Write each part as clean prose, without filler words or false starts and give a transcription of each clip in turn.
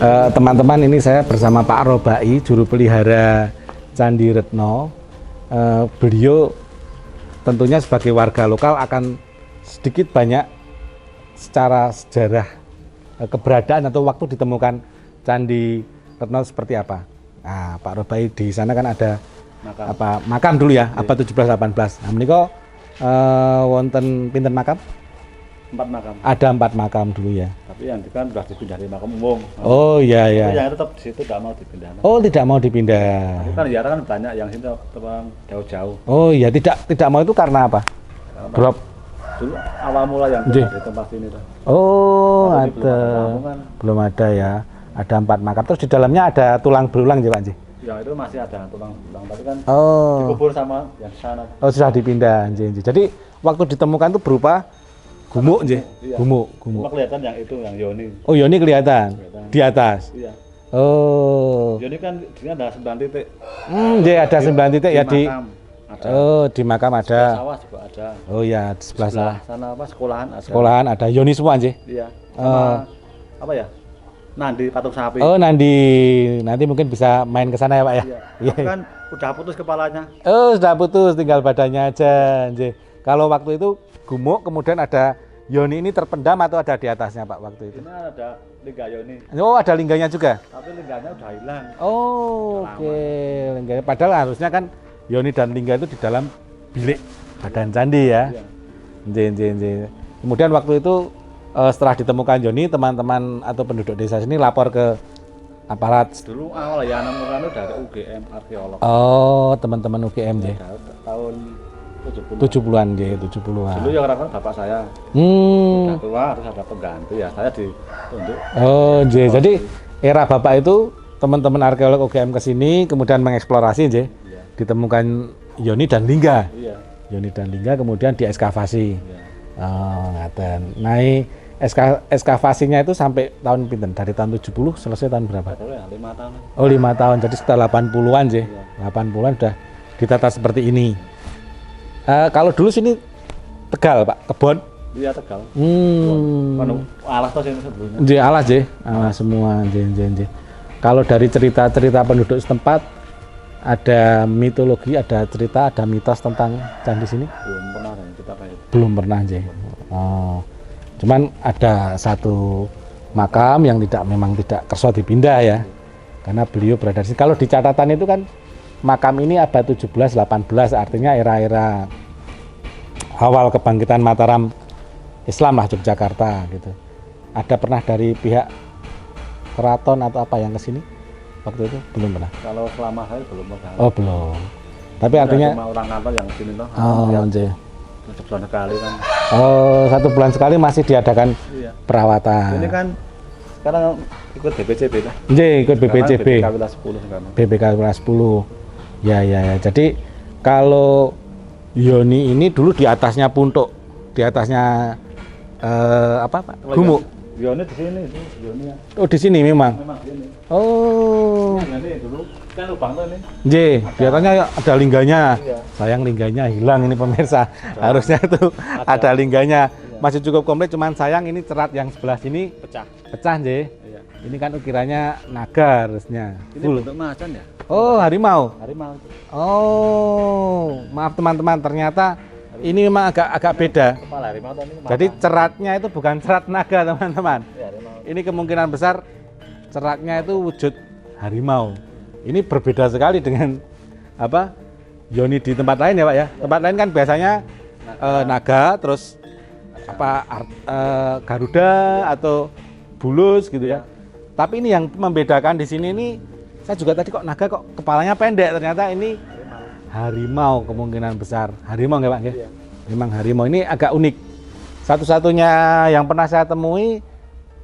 Teman-teman, ini saya bersama Pak Robai, juru pelihara Candi Retno. Beliau tentunya sebagai warga lokal akan sedikit banyak secara sejarah keberadaan atau waktu ditemukan Candi Retno seperti apa. Nah, Pak Robai, di sana kan ada makam dulu ya, abad 17-18. Nah, menika wonten pinten makam? 4 makam. Ada 4 makam dulu ya. Tapi yang itu kan sudah dipindah di makam umum. Oh iya iya. Tapi yang tetap di situ tidak mau dipindah. Oh, tidak mau dipindah. Tapi kan ziarah kan banyak yang sini terbang jauh-jauh. Oh iya, tidak mau itu karena apa? Drop. Dulu awal mula yang di tempat ini. Oh, ada. Belum ada ya. Ada 4 makam. Terus di dalamnya ada tulang berulang ya, Pak Ji? Ya, itu masih ada tulang berulang, tapi kan dikubur sama yang sana. Oh, sudah dipindah. Jadi waktu ditemukan itu berupa gumuk, iya. Gumuk. Cuma kelihatan yang itu, yang Yoni. Oh, Yoni kelihatan di atas. Iya. Oh. Yoni kan di sini ada 9 titik. Ada 9 titik ya di. Ada. Oh, di makam ada. Sawah juga ada. Oh ya, di sebelah sawah. Sana apa sekolahan ada. Sekolahan ada. Yoni semua, Ji. Iya. Sama apa ya? Nandi patung sapi. Oh, Nandi. Nanti mungkin bisa main ke sana ya, Pak ya. Iya. Kan udah putus kepalanya. Oh, sudah putus, tinggal badannya aja, Ji. Kalau waktu itu gumuk, kemudian ada Yoni ini terpendam atau ada di atasnya, Pak, waktu itu? Ini ada lingga Yoni. Oh, ada lingganya juga? Tapi lingganya udah hilang. Oh, oke. Lingganya. Padahal harusnya kan Yoni dan lingga itu di dalam bilik badan candi ya. Iya. Kemudian waktu itu setelah ditemukan Yoni, teman-teman atau penduduk desa sini lapor ke aparat. Dulu awal ya menemukan dari UGM arkeolog. Oh, teman-teman UGM ya. Tahun 70-an ya, 70-an. Dulu ya orang bapak saya. Udah tua, harus ada pengganti ya. Saya ditunjuk. Oh, jadi era bapak itu teman-teman arkeolog UGM ke sini kemudian mengeksplorasi, J. Ditemukan Yoni dan lingga. Iya. Yoni dan lingga kemudian diekskavasi. Iya. Oh, ngaten. Ekskavasinya itu sampai tahun pinten? Dari tahun 70 selesai tahun berapa? 5 tahun. Oh, 5 tahun. Jadi sekitar 80-an, J. 80-an sudah ditata seperti ini. Kalau dulu sini Tegal, Pak, kebon. Iya, Tegal. Alas tuh sini sebelumnya. Alas, alas semua, J. Kalau dari cerita-cerita penduduk setempat, ada mitologi, ada cerita, ada mitos tentang candi sini? Belum pernah kita kayak itu. Belum pernah, J. Oh. Cuman ada satu makam yang memang tidak kerso dipindah ya. Karena beliau berada di sini. Kalau di catatan itu kan makam ini abad 17-18, artinya era-era awal kebangkitan Mataram Islam lah, Yogyakarta gitu. Ada pernah dari pihak keraton atau apa yang ke sini waktu itu? Belum pernah. Kalau selama saya belum pernah. Oh, belum. Tapi artinya cuma orang kantor yang sini toh. Oh, J. 1 bulan sekali kan. Oh, 1 bulan sekali masih diadakan perawatan. Ini kan sekarang ikut BPCB lah. J, ikut BPCB. BPK Wilayah 10 sekarang. BPK Wilayah 10. Ya. Jadi kalau Yoni ini dulu di atasnya puntuk, di atasnya apa, Pak? Gumuk. Yoni di sini, Yoni ya. Oh, di sini memang. Memang sini. Oh. Ini dulu kan lubang tuh ini. J, biasanya ada lingganya. Iya. Sayang lingganya hilang ini pemirsa. Harusnya itu ada lingganya. Masih cukup komplit, cuman sayang ini cerat yang sebelah sini Pecah, J. Iya. Ini kan ukirannya naga harusnya. Ini bentuk macan ya? Oh, harimau. Harimau. Oh, maaf teman-teman, ternyata ini memang agak beda. Kepala harimau ini. Jadi ceratnya itu bukan cerat naga, teman-teman. Ya, harimau. Ini kemungkinan besar ceratnya itu wujud harimau. Ini berbeda sekali dengan apa? Yoni di tempat lain ya, Pak ya. Tempat lain kan biasanya naga, terus Garuda atau bulus gitu ya. Tapi ini yang membedakan di sini ini, saya juga tadi kok naga kok kepalanya pendek, ternyata ini harimau kemungkinan besar. Harimau nggak, Pak? Iya. Memang harimau, ini agak unik. Satu-satunya yang pernah saya temui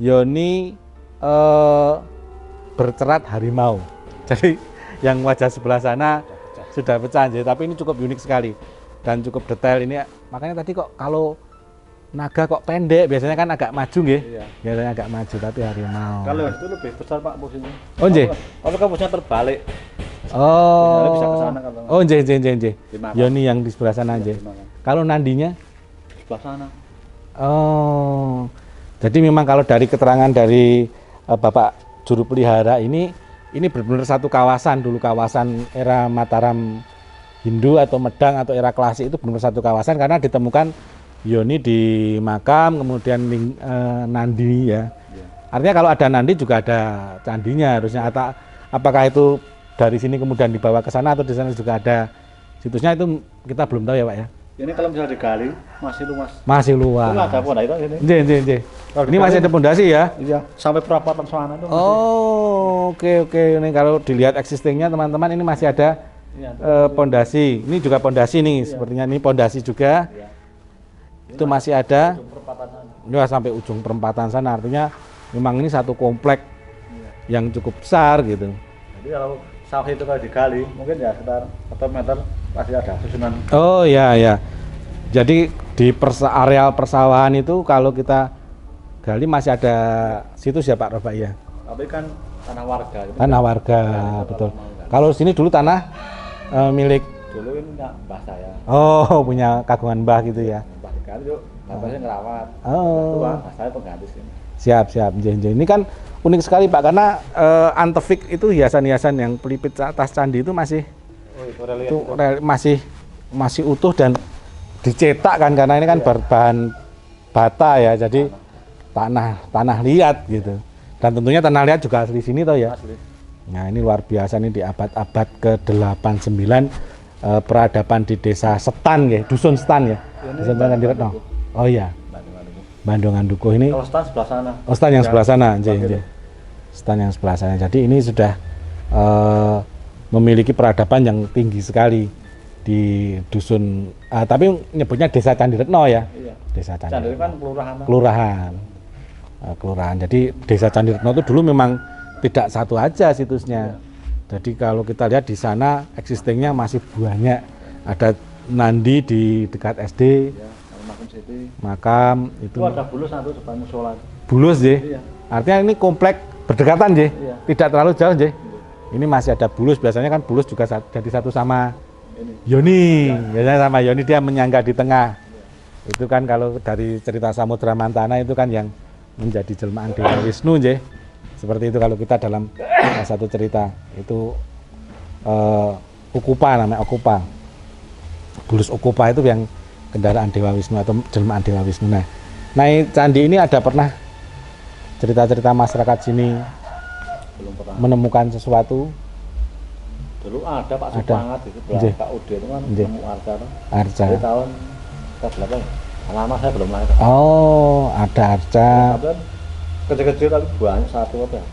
Yoni bercerat harimau. Jadi yang wajah sebelah sana sudah pecah, tapi ini cukup unik sekali dan cukup detail ini. Makanya tadi kok kalau naga kok pendek, biasanya kan agak maju nggih. Iya. Biasanya agak maju, tapi harimau. Kalau itu lebih besar Pak posisinya. Oh, nggih. Kalau kan posisinya terbalik. Oh. Bisa ke sana kalau. Oh, nggih. Yoni yang di sebelah sana nggih. Kalau nandinya sebelah sana. Oh. Jadi memang kalau dari keterangan dari Bapak Juru Pelihara ini benar-benar satu kawasan. Dulu kawasan era Mataram Hindu atau Medang atau era klasik itu benar-benar satu kawasan karena ditemukan Yoni di makam, kemudian Nandi ya. Artinya kalau ada Nandi juga ada candinya harusnya. Apakah itu dari sini kemudian dibawa ke sana atau di sana juga ada situsnya, itu kita belum tahu ya Pak ya. Ini kalau misalnya digali masih luas. Masih luas. Ini ada pondasi itu ini. Nggih. Ini masih ada pondasi ya? Iya, sampai perapatan sana itu. Oh, oke. Ini kalau dilihat existingnya teman-teman ini masih ada pondasi. Ini juga pondasi nih, sepertinya ini pondasi juga. Iya. Itu masih ada. Ya, sampai ujung perempatan sana. Artinya memang ini satu komplek yang cukup besar gitu. Jadi kalau sawah itu kalau digali mungkin ya sekitar 1 meter pasti ada susunan. Oh ya. Jadi di areal persawahan itu kalau kita gali masih ada situs ya Pak Robai ya. Tapi kan tanah warga. Gitu. Tanah warga, betul. Kalau sini dulu tanah milik. Dulu ini mbah saya. Oh, punya kagungan mbah gitu ya. Mbah digali yuk, bapaknya ngerawat. Oh. Mbah saya pengganti sini. Siap. Ini kan unik sekali Pak karena antefik itu hiasan-hiasan yang pelipit atas candi itu masih masih utuh dan dicetak kan, karena ini kan berbahan bata ya, jadi tanah liat gitu. Dan tentunya tanah liat juga asli sini toh ya. Asli. Nah, ini luar biasa nih di abad-abad ke-89 peradaban di desa Setan ya, dusun Setan ya. Dusun Setan Diretno. Oh iya. Bandungan Dukuh ini. Kalau Setan sebelah sana. Oh, Setan yang sebelah sana, nggih. Setan yang sebelah sana. Jadi ini sudah memiliki peradaban yang tinggi sekali di dusun, tapi nyebutnya Desa Candiretno ya. Iya. Desa Candiretno kan kelurahan. Jadi Desa Candiretno itu dulu memang tidak satu aja situsnya. Iya. Jadi kalau kita lihat di sana existingnya masih banyak. Ada Nandi di dekat SD. Iya, makam itu. Itu ada bulus satu depan musola. Bulus ya. Iya. Artinya ini komplek berdekatan ya. Iya. Tidak terlalu jauh ya. Ini masih ada bulus, biasanya kan bulus juga jadi satu sama Yoni, biasanya sama Yoni, dia menyangga di tengah. Itu kan kalau dari cerita Samudra Mantana itu kan yang menjadi jelmaan Dewa Wisnu, je. Seperti itu kalau kita dalam satu cerita itu Ukupa, namanya Ukupa. Bulus Ukupa itu yang kendaraan Dewa Wisnu atau jelmaan Dewa Wisnu. Nah, candi ini ada pernah cerita-cerita masyarakat sini belum pernah menemukan sesuatu? Dulu ada Pak Supangat itu belakang Pak Ude itu kan nemu arca. Dari tahun ke-8 ya? Lama saya belum lahir. Oh, ada arca. Kecil-kecil tapi banyak satu apa ya?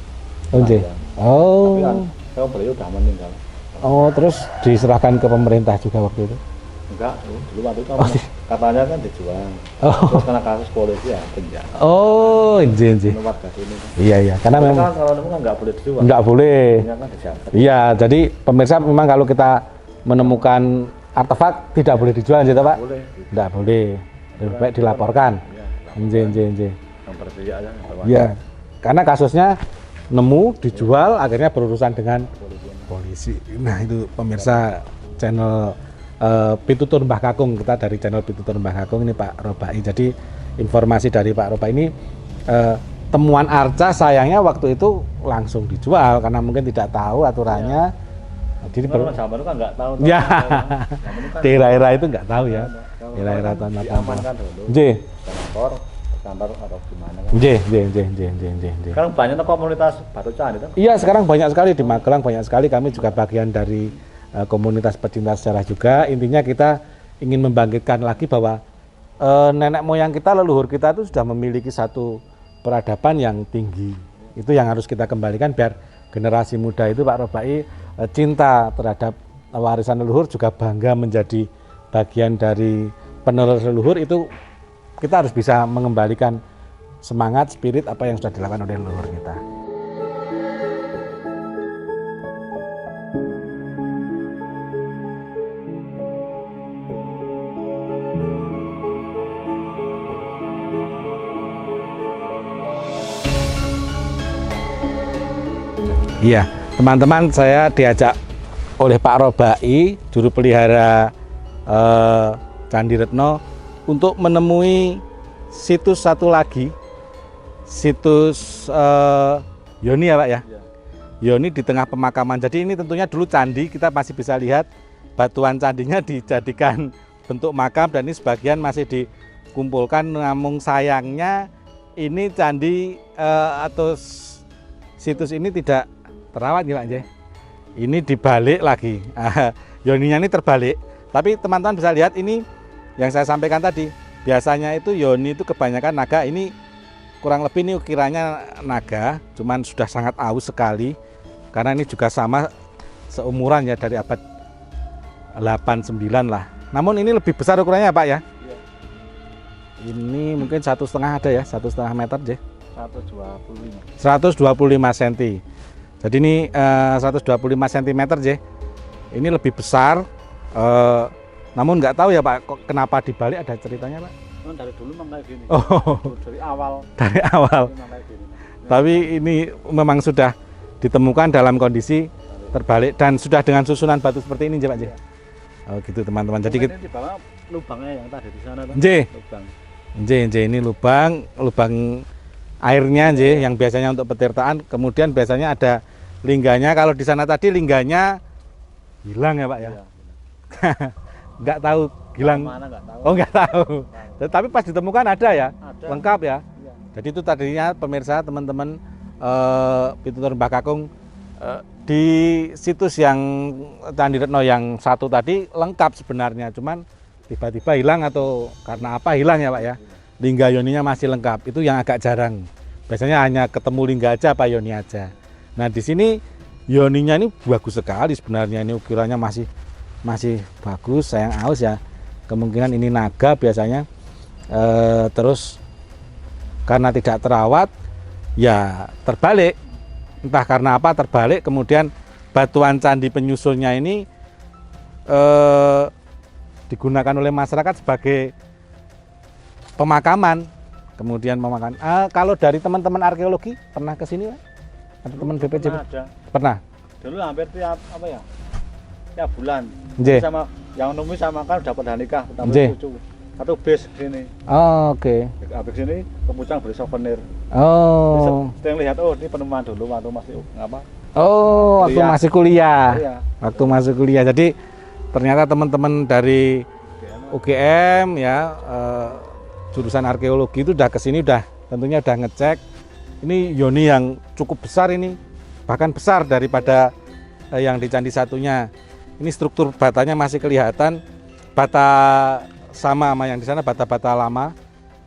Oh. Tapi kan saya beliau udah meninggal. Oh, terus diserahkan ke pemerintah juga waktu itu? Enggak, dulu waktu itu katanya kan dijual. Terus karena kasus polisi ya penjara. Oh, warga sini. Iya, karena memang kalau nemu kan nggak boleh dijual. Nggak boleh. Kan iya, jadi pemirsa memang kalau kita menemukan artefak tidak boleh dijual, gitu Pak? Boleh. Nggak boleh. Lebih baik dilaporkan. Iya, karena kasusnya nemu dijual akhirnya berurusan dengan polisi. Nah, itu pemirsa channel Pitutur Mbah Kakung, kita dari channel Pitutur Mbah Kakung ini Pak Robai. Jadi informasi dari Pak Robai ini temuan arca sayangnya waktu itu langsung dijual karena mungkin tidak tahu aturannya. Jadi zaman itu kan nggak tahu. Ya, daerah-daerah itu nggak tahu ya. Daerah-daerah tanah diamankan dulu. Kantor atau gimana kan? Sekarang banyak komunitas batu candi kan? Iya, sekarang banyak sekali di Magelang, banyak sekali. Kami juga bagian dari komunitas pecinta sejarah juga. Intinya kita ingin membangkitkan lagi bahwa nenek moyang kita, leluhur kita itu sudah memiliki satu peradaban yang tinggi. Itu yang harus kita kembalikan biar generasi muda itu Pak Robai cinta terhadap warisan leluhur, juga bangga menjadi bagian dari penerus leluhur. Itu kita harus bisa mengembalikan semangat, spirit apa yang sudah dilakukan oleh leluhur kita. Iya, teman-teman, saya diajak oleh Pak Robai, juru pelihara Candiretno, untuk menemui situs satu lagi, situs Yoni ya Pak ya? Iya. Yoni di tengah pemakaman. Jadi ini tentunya dulu candi, kita masih bisa lihat batuan candinya dijadikan bentuk makam dan ini sebagian masih dikumpulkan. Namun sayangnya ini candi atau situs ini tidak terawat ya Pak J. Ini dibalik lagi. Yoninya ini terbalik. Tapi teman-teman bisa lihat ini yang saya sampaikan tadi. Biasanya itu Yoni itu kebanyakan naga. Ini kurang lebih ini ukirannya naga, cuman sudah sangat aus sekali. Karena ini juga sama seumuran ya dari abad 8-9 lah. Namun ini lebih besar ukurannya Pak ya? Iya. Ini mungkin 1,5 ada ya, 1,5 meter J. 125 cm. Jadi ini 125 cm J. Ini lebih besar. Namun nggak tahu ya Pak, kok kenapa dibalik, ada ceritanya Pak? Dari dulu memang kayak gini. Oh, Dari awal. dari awal. Memang kayak gini. Tapi ini memang sudah ditemukan dalam kondisi terbalik dan sudah dengan susunan batu seperti ini Pak J. Oh gitu teman-teman. Jadi ini di bawah lubangnya yang tadi di sana tuh. J. Lubang. J, ini lubang airnya J, yang biasanya untuk petirtaan. Kemudian biasanya ada lingganya. Kalau di sana tadi lingganya hilang ya Pak ya? Iya. Nggak tahu hilang. Mana nggak tahu. Oh nggak tahu. Tapi pas ditemukan ada ya, Ada. lengkap ya. Iya. Jadi itu tadinya pemirsa teman-teman Pitutur Mbah Kakung di situs yang Candi Retno yang satu tadi lengkap sebenarnya, cuman tiba-tiba hilang atau karena apa hilang ya Pak ya. Lingga Yoninya masih lengkap, itu yang agak jarang. Biasanya hanya ketemu lingga aja Pak Yoni aja. Nah di sini Yoninya ini bagus sekali sebenarnya, ini ukirannya masih bagus, sayang aus ya. Kemungkinan ini naga biasanya. Terus karena tidak terawat ya terbalik, entah karena apa terbalik. Kemudian batuan candi penyusulnya ini digunakan oleh masyarakat sebagai pemakaman. Kemudian pemakaman. Kalau dari teman-teman arkeologi pernah ke sini Pak? Atau teman BPJ? Ada. Pernah. Dulu hampir tiap apa ya? Tiap bulan. J. Sama yang nemu sama kan dapat nikah, J. dapat cucu. Satu bis sini. Oh, oke. Habis sini ke Pucang beli souvenir. Oh. Saya lihat ini penemuan dulu waktu masih ngapa? Oh, waktu Kuliah. masih kuliah. Iya. Waktu masih kuliah. Jadi ternyata teman-teman dari UGM ya jurusan arkeologi itu udah kesini, tentunya udah ngecek. Ini Yoni yang cukup besar ini, bahkan besar daripada yang di candi satunya. Ini struktur batanya masih kelihatan, bata sama yang di sana, bata-bata lama,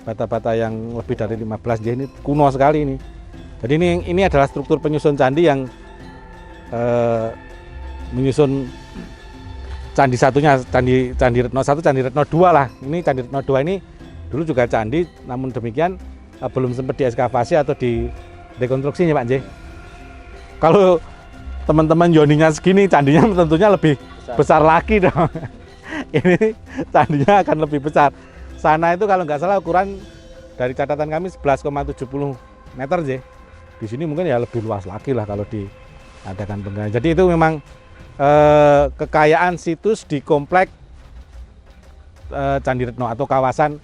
bata-bata yang lebih dari 15 J, ini kuno sekali ini. Jadi ini adalah struktur penyusun candi yang menyusun candi satunya, candi Retno 1, candi Retno 2 lah. Ini candi Retno 2 ini dulu juga candi, namun demikian belum sempat diekskavasi atau direkonstruksinya Pak J. Kalau teman-teman Yoninya segini, candinya tentunya lebih besar lagi dong. Ini candinya akan lebih besar. Sana itu kalau nggak salah ukuran dari catatan kami 11,70 meter J. Di sini mungkin ya lebih luas lagi lah kalau diadakan penggalian. Jadi itu memang kekayaan situs di komplek Candi Retno atau kawasan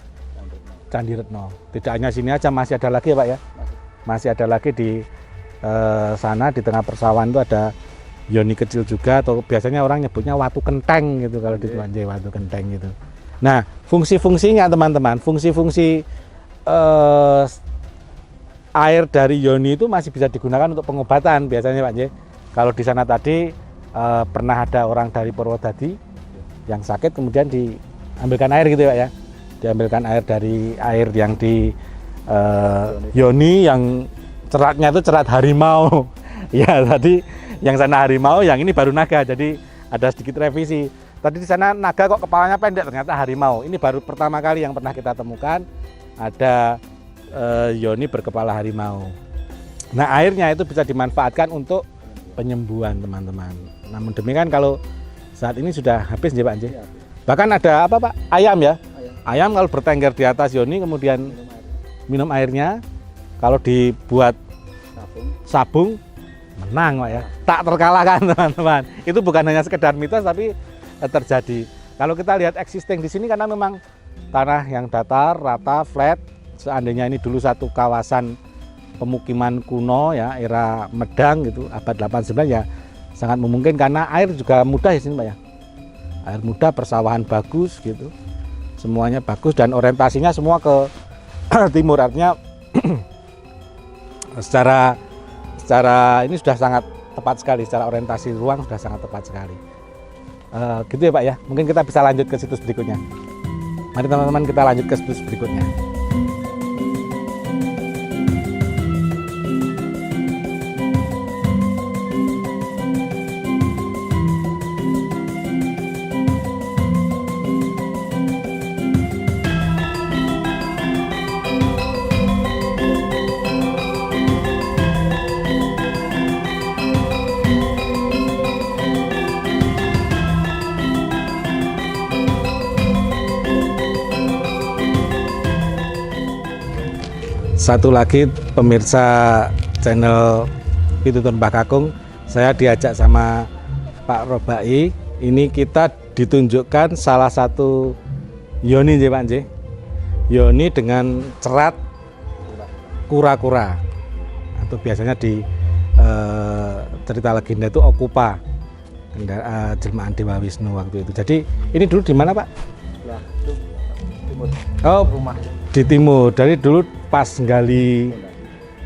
Candi Retno. Tidak hanya sini aja, masih ada lagi ya Pak ya. Masih ada lagi di sana di tengah persawahan itu ada Yoni kecil juga, atau biasanya orang nyebutnya watu kenteng gitu kalau di Tuanjay, watu kenteng gitu. Nah, fungsi-fungsinya teman-teman, fungsi-fungsi air dari Yoni itu masih bisa digunakan untuk pengobatan biasanya Pak J. Kalau di sana tadi pernah ada orang dari Purwodadi yang sakit kemudian diambilkan air gitu ya Pak ya. Diambilkan air dari air yang di Yoni yang ceratnya itu cerat harimau. Ya, tadi yang sana harimau, yang ini baru naga. Jadi ada sedikit revisi. Tadi di sana naga kok kepalanya pendek, ternyata harimau. Ini baru pertama kali yang pernah kita temukan ada Yoni berkepala harimau. Nah, airnya itu bisa dimanfaatkan untuk penyembuhan teman-teman. Namun demikian kalau saat ini sudah habis ya Pak J. Bahkan ada apa Pak? Ayam ya? Ayam kalau bertengger di atas Yoni kemudian minum airnya, kalau dibuat sabung menang Pak ya. Tak terkalahkan teman-teman. Itu bukan hanya sekedar mitos tapi terjadi. Kalau kita lihat existing di sini karena memang tanah yang datar, rata, flat. Seandainya ini dulu satu kawasan pemukiman kuno ya, era Medang gitu, abad 89 ya sangat memungkinkan karena air juga mudah ya sini Pak ya. Air mudah, persawahan bagus gitu. Semuanya bagus dan orientasinya semua ke timur, artinya secara ini sudah sangat tepat sekali, secara orientasi ruang sudah sangat tepat sekali. Gitu ya Pak ya, mungkin kita bisa lanjut ke situs berikutnya. Mari teman-teman kita lanjut ke situs berikutnya. Satu lagi pemirsa channel Pitutur Mbah Kakung, saya diajak sama Pak Robai. Ini kita ditunjukkan salah satu yoni Pak Nje. Yoni dengan cerat kura-kura atau biasanya di cerita legenda itu okupa, jelmaan Dewa Wisnu waktu itu. Jadi ini dulu di mana Pak? Ya, itu timur. Oh, Rumah di timur. Dari dulu pas gali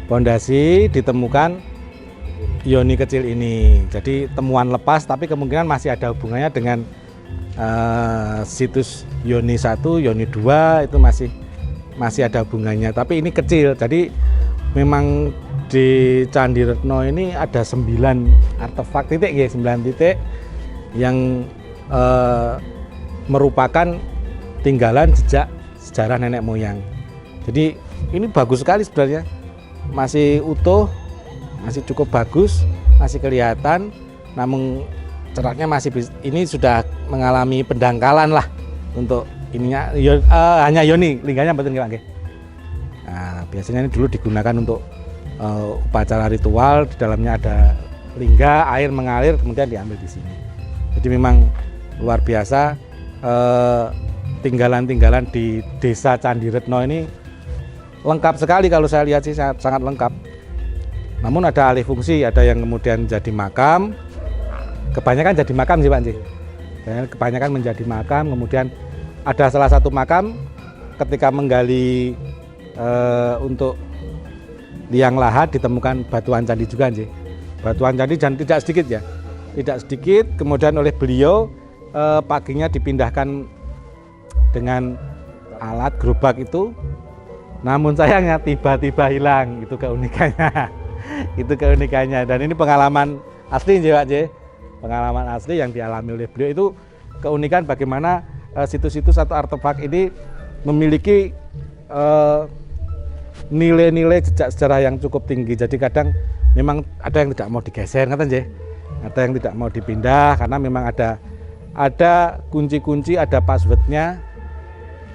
pondasi ditemukan yoni kecil ini. Jadi temuan lepas, tapi kemungkinan masih ada hubungannya dengan situs yoni 1, yoni 2 itu masih ada hubungannya. Tapi ini kecil. Jadi memang di Candi Retno ini ada 9 artefak titik ya, 9 titik yang merupakan tinggalan jejak sejarah nenek moyang. Jadi ini bagus sekali sebenarnya, masih utuh, masih cukup bagus, masih kelihatan, namun ceratnya masih ini sudah mengalami pendangkalan lah untuk ininya. Hanya yoni, lingganya betul nggak Pak? Nah, biasanya ini dulu digunakan untuk upacara ritual, di dalamnya ada lingga, air mengalir kemudian diambil di sini. Jadi memang luar biasa, tinggalan-tinggalan di desa Candi Retno ini lengkap sekali, kalau saya lihat sih sangat lengkap. Namun ada alih fungsi, ada yang kemudian jadi makam, kebanyakan jadi makam sih Pak Nji. Kebanyakan menjadi makam, kemudian ada salah satu makam ketika menggali untuk liang lahat ditemukan batuan candi juga Nji. Batuan candi dan tidak sedikit ya, tidak sedikit. Kemudian oleh beliau paginya dipindahkan dengan alat gerobak itu. Namun sayangnya tiba-tiba hilang, itu keunikannya. Itu keunikannya, dan ini pengalaman asli Pak J. Pengalaman asli yang dialami oleh beliau. Itu keunikan bagaimana situs-situs atau artefak ini memiliki nilai-nilai jejak sejarah yang cukup tinggi. Jadi kadang memang ada yang tidak mau digeser, ngaten J. Ada yang tidak mau dipindah karena memang ada kunci-kunci, ada passwordnya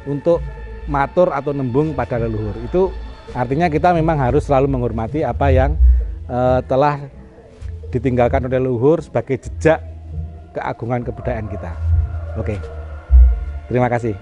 untuk matur atau nembung pada leluhur. Itu artinya kita memang harus selalu menghormati apa yang telah ditinggalkan oleh leluhur sebagai jejak keagungan kebudayaan kita. Oke, terima kasih.